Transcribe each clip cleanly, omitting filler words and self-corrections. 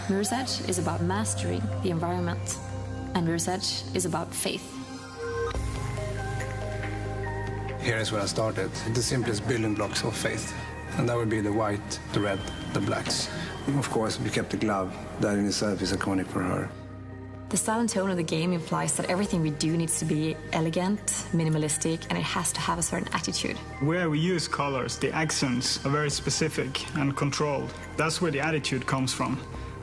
Mirror's Edge is about mastering the environment, and Mirror's Edge is about faith. Here is where I started. The simplest building blocks of faith. And that would be the white, the red, the blacks. And of course, we kept the glove. That in itself is iconic for her. The style and tone of the game implies that everything we do needs to be elegant, minimalistic, and it has to have a certain attitude. Where we use colors, the accents are very specific and controlled. That's where the attitude comes from.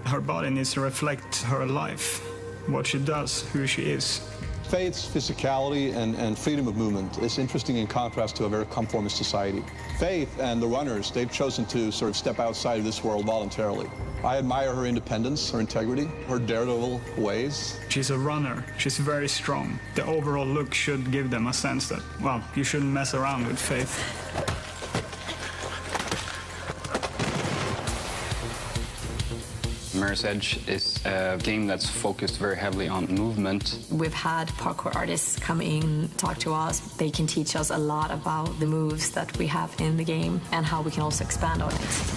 Her body needs to reflect her life, what she does, who she is. Faith's physicality and freedom of movement is interesting in contrast to a very conformist society. Faith and the runners, they've chosen to sort of step outside of this world voluntarily. I admire her independence, her integrity, her daredevil ways. She's a runner. She's very strong. The overall look should give them a sense that, well, you shouldn't mess around with Faith. Mirror's Edge is a game that's focused very heavily on movement. We've had parkour artists come in, talk to us. They can teach us a lot about the moves that we have in the game and how we can also expand on it.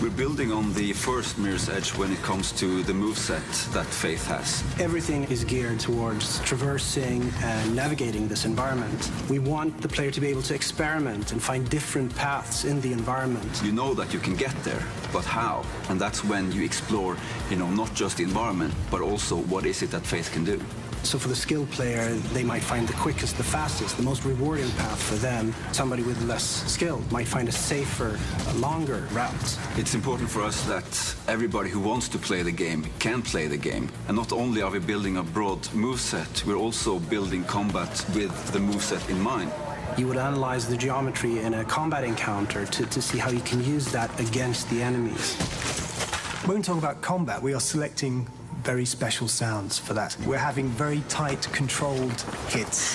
We're building on the first Mirror's Edge when it comes to the moveset that Faith has. Everything is geared towards traversing and navigating this environment. We want the player to be able to experiment and find different paths in the environment. You know that you can get there, but how? And that's when you explore, not just the environment, but also what is it that Faith can do. So for the skilled player, they might find the quickest, the fastest, the most rewarding path for them. Somebody with less skill might find a safer, longer route. It's important for us that everybody who wants to play the game can play the game. And not only are we building a broad moveset, we're also building combat with the moveset in mind. You would analyze the geometry in a combat encounter to see how you can use that against the enemies. When we talk about combat, we are selecting very special sounds for that. We're having very tight, controlled hits.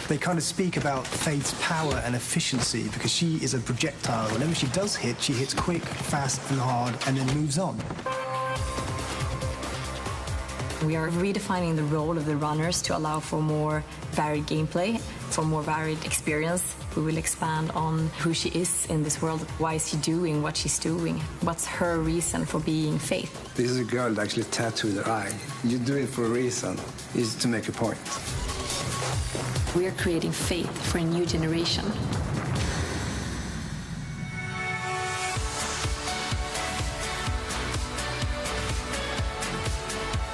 They kind of speak about Faith's power and efficiency because she is a projectile. Whenever she does hit, she hits quick, fast, and hard, and then moves on. We are redefining the role of the runners to allow for more varied gameplay, for more varied experience. We will expand on who she is in this world. Why is she doing what she's doing? What's her reason for being Faith? This is a girl that actually tattooed her eye. You do it for a reason. It's to make a point. We are creating Faith for a new generation.